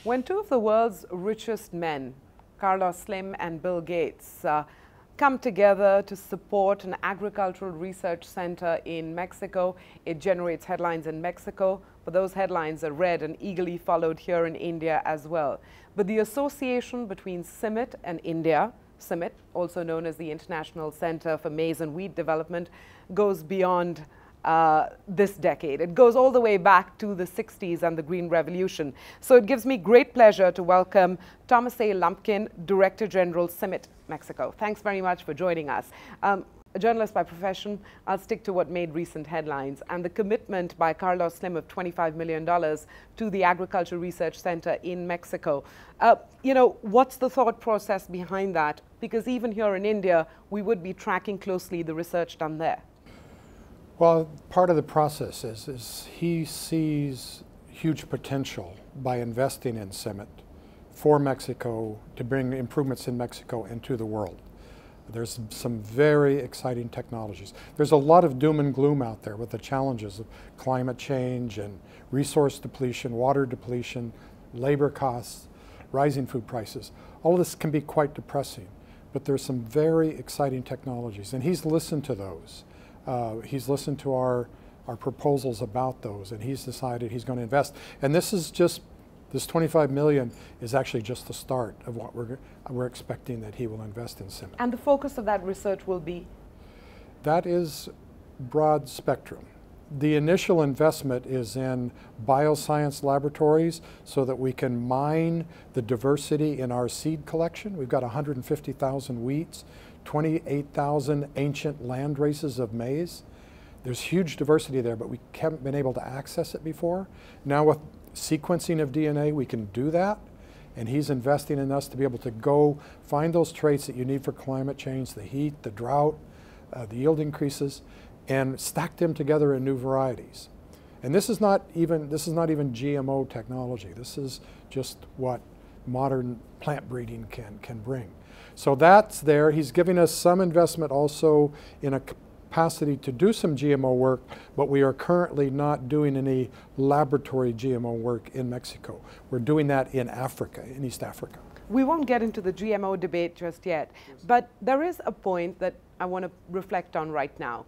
When two of the world's richest men, Carlos Slim and Bill Gates, come together to support an agricultural research center in Mexico, it generates headlines in Mexico, but those headlines are read and eagerly followed here in India as well. But the association between CIMMYt and India, CIMMYt, also known as the International Center for Maize and Wheat Development, goes beyond this decade. It goes all the way back to the 60s and the Green Revolution. So it gives me great pleasure to welcome Thomas A. Lumpkin, Director General, CIMMYt, Mexico. Thanks very much for joining us. A journalist by profession, I'll stick to what made recent headlines, and the commitment by Carlos Slim of $25 million to the Agriculture Research Center in Mexico. What's the thought process behind that? Because even here in India, we would be tracking closely the research done there. Well, part of the process is he sees huge potential by investing in CIMMYt for Mexico to bring improvements in Mexico and to the world. There's some very exciting technologies. There's a lot of doom and gloom out there with the challenges of climate change and resource depletion, water depletion, labor costs, rising food prices. All of this can be quite depressing, but there's some very exciting technologies, and he's listened to those. He's listened to our proposals about those, and he's decided he's going to invest. And this 25 million is actually just the start of what we're expecting that he will invest in CIMMYt. And the focus of that research will be? That is broad spectrum. The initial investment is in bioscience laboratories so that we can mine the diversity in our seed collection. We've got 150,000 wheats, 28,000 ancient land races of maize. There's huge diversity there, but we haven't been able to access it before. Now with sequencing of DNA, we can do that, and he's investing in us to be able to go find those traits that you need for climate change, the heat, the drought, the yield increases, and stack them together in new varieties. And this is not even GMO technology. This is just what modern plant breeding can bring. So that's there. He's giving us some investment also in a capacity to do some GMO work, but we are currently not doing any laboratory GMO work in Mexico. We're doing that in Africa, in East Africa. We won't get into the GMO debate just yet, but there is a point that I want to reflect on right now.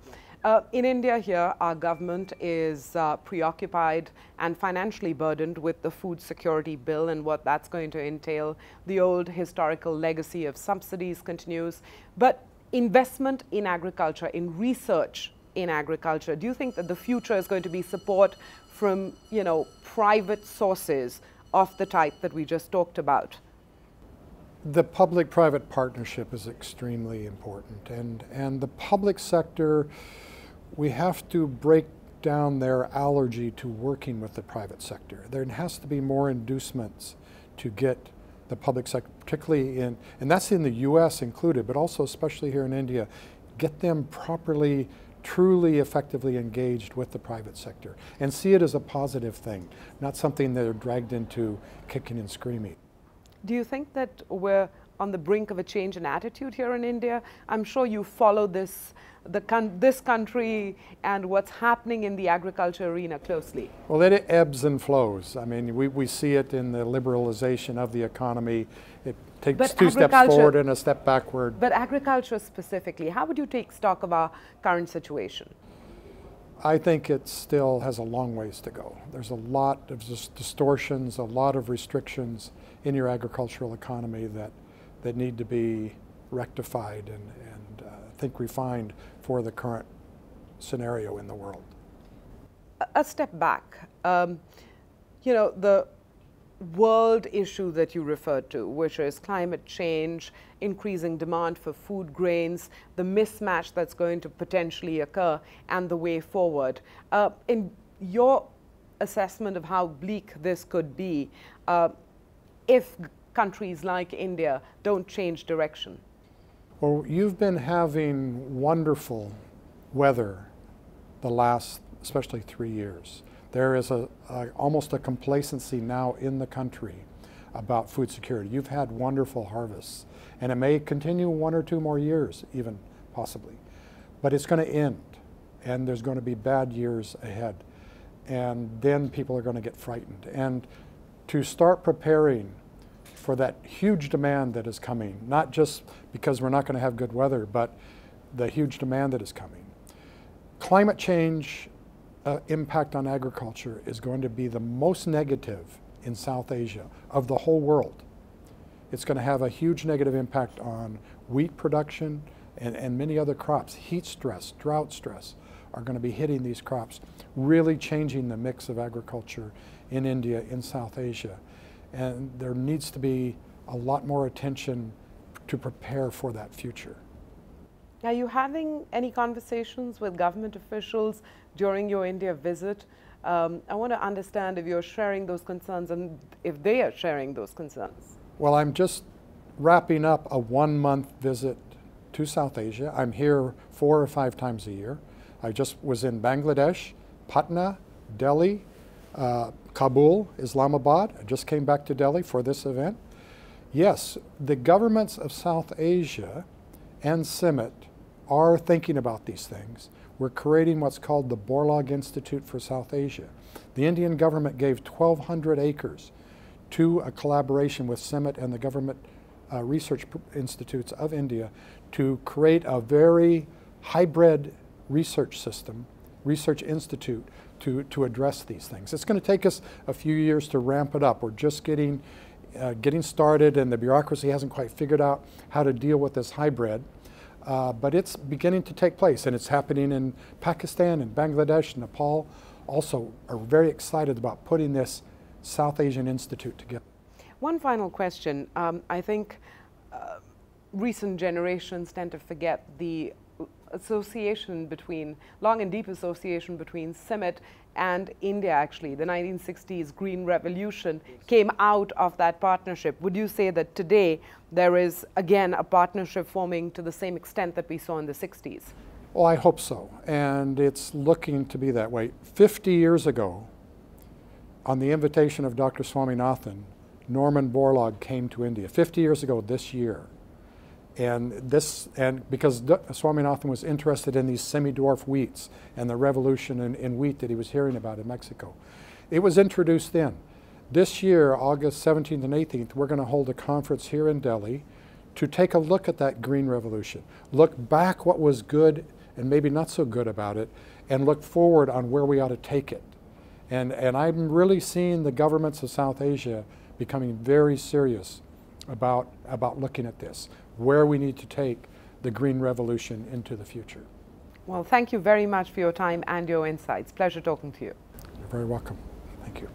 In India here, our government is preoccupied and financially burdened with the food security bill and what that's going to entail. The old historical legacy of subsidies continues, but investment in agriculture, in research in agriculture, do you think that the future is going to be support from, private sources of the type that we just talked about? The public-private partnership is extremely important, and the public sector, we have to break down their allergy to working with the private sector. There has to be more inducements to get the public sector, particularly and that's in the US included, but also especially here in India, get them properly, truly effectively engaged with the private sector and see it as a positive thing, not something they're dragged into kicking and screaming. Do you think that we're on the brink of a change in attitude here in India? I'm sure you follow this country and what's happening in the agriculture arena closely. Well, it ebbs and flows. I mean, we see it in the liberalization of the economy. It takes two steps forward and a step backward. But agriculture specifically, how would you take stock of our current situation? I think it still has a long ways to go. There's a lot of distortions, a lot of restrictions in your agricultural economy that need to be rectified and I think refined for the current scenario in the world. A step back, the world issue that you referred to, which is climate change, increasing demand for food grains, the mismatch that's going to potentially occur, and the way forward. In your assessment of how bleak this could be, if countries like India don't change direction? Well, you've been having wonderful weather the last, especially 3 years. There is almost a complacency now in the country about food security. You've had wonderful harvests, and it may continue 1 or 2 more years, even possibly. But it's going to end, and there's going to be bad years ahead. And then people are going to get frightened. And to start preparing for that huge demand that is coming, not just because we're not going to have good weather, but the huge demand that is coming. Climate change impact on agriculture is going to be the most negative in South Asia of the whole world. It's going to have a huge negative impact on wheat production and many other crops. Heat stress, drought stress are going to be hitting these crops, really changing the mix of agriculture in India, in South Asia. And there needs to be a lot more attention to prepare for that future. Are you having any conversations with government officials during your India visit? I want to understand if you're sharing those concerns and if they are sharing those concerns. Well, I'm just wrapping up a 1-month visit to South Asia. I'm here 4 or 5 times a year. I just was in Bangladesh, Patna, Delhi, Kabul, Islamabad. I just came back to Delhi for this event. Yes, the governments of South Asia and CIMMYt are thinking about these things. We're creating what's called the Borlaug Institute for South Asia. The Indian government gave 1,200 acres to a collaboration with CIMMYt and the government research institutes of India to create a very hybrid research system, research institute to address these things. It's going to take us a few years to ramp it up. We're just getting started, and the bureaucracy hasn't quite figured out how to deal with this hybrid. But it's beginning to take place, and it's happening in Pakistan and Bangladesh, Nepal. Also are very excited about putting this South Asian Institute together. One final question. I think recent generations tend to forget the association between, long and deep association between CIMMYt and India actually. The 1960s Green Revolution came out of that partnership. Would you say that today there is again a partnership forming to the same extent that we saw in the 60s? Well, I hope so, and it's looking to be that way. 50 years ago, on the invitation of Dr. Swaminathan, Norman Borlaug came to India 50 years ago this year. And because Swaminathan was interested in these semi-dwarf wheats and the revolution in wheat that he was hearing about in Mexico. It was introduced then. This year, August 17th and 18th, we're going to hold a conference here in Delhi to take a look at that green revolution, look back what was good and maybe not so good about it, and look forward on where we ought to take it. And I'm really seeing the governments of South Asia becoming very serious about looking at this, where we need to take the green revolution into the future. Well, thank you very much for your time and your insights. Pleasure talking to you. You're very welcome. Thank you.